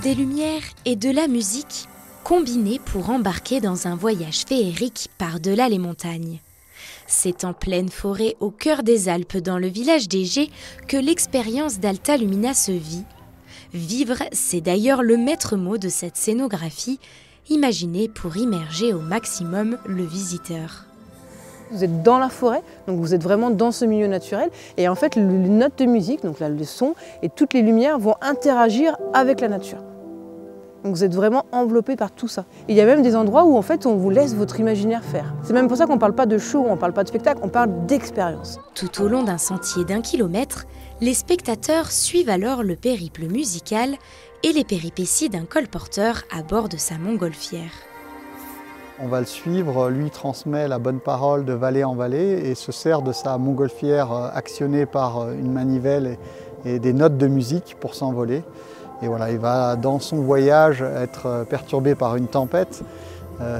Des lumières et de la musique combinés pour embarquer dans un voyage féerique par-delà les montagnes. C'est en pleine forêt au cœur des Alpes, dans le village d'Égée, que l'expérience d'Alta Lumina se vit. Vivre, c'est d'ailleurs le maître mot de cette scénographie, imaginée pour immerger au maximum le visiteur. Vous êtes dans la forêt, donc vous êtes vraiment dans ce milieu naturel. Et en fait, les notes de musique, donc là, le son et toutes les lumières vont interagir avec la nature. Donc vous êtes vraiment enveloppé par tout ça. Et il y a même des endroits où en fait on vous laisse votre imaginaire faire. C'est même pour ça qu'on ne parle pas de show, on ne parle pas de spectacle, on parle d'expérience. Tout au long d'un sentier d'1 kilomètre, les spectateurs suivent alors le périple musical et les péripéties d'un colporteur à bord de sa montgolfière. On va le suivre, lui transmet la bonne parole de vallée en vallée et se sert de sa montgolfière actionnée par une manivelle et des notes de musique pour s'envoler. Et voilà, il va dans son voyage être perturbé par une tempête,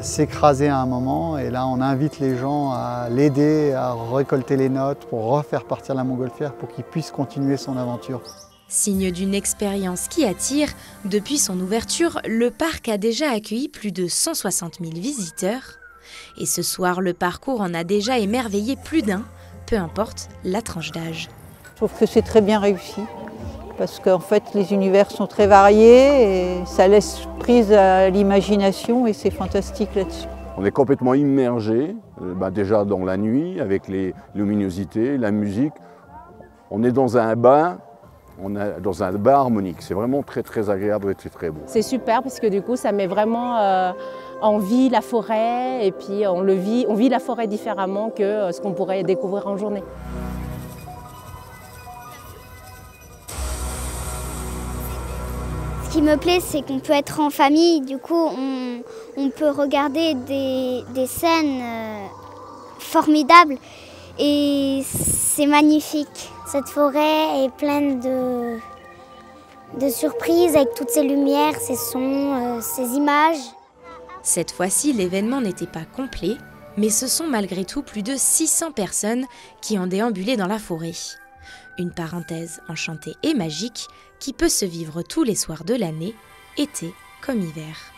s'écraser à un moment, et là on invite les gens à l'aider à récolter les notes pour refaire partir la montgolfière pour qu'il puisse continuer son aventure. Signe d'une expérience qui attire, depuis son ouverture, le parc a déjà accueilli plus de 160 000 visiteurs. Et ce soir, le parcours en a déjà émerveillé plus d'un, peu importe la tranche d'âge. Je trouve que c'est très bien réussi, parce qu'en fait les univers sont très variés et ça laisse prise à l'imagination et c'est fantastique là-dessus. On est complètement immergé, déjà dans la nuit, avec les luminosités, la musique. On est dans un bain. On est dans un bain harmonique, c'est vraiment très très agréable et très beau. C'est super parce que du coup ça met vraiment en vie la forêt et puis on vit la forêt différemment que ce qu'on pourrait découvrir en journée. Ce qui me plaît, c'est qu'on peut être en famille, du coup on peut regarder des scènes formidables et c'est magnifique. Cette forêt est pleine de surprises avec toutes ces lumières, ces sons, ces images. Cette fois-ci, l'événement n'était pas complet, mais ce sont malgré tout plus de 600 personnes qui ont déambulé dans la forêt. Une parenthèse enchantée et magique qui peut se vivre tous les soirs de l'année, été comme hiver.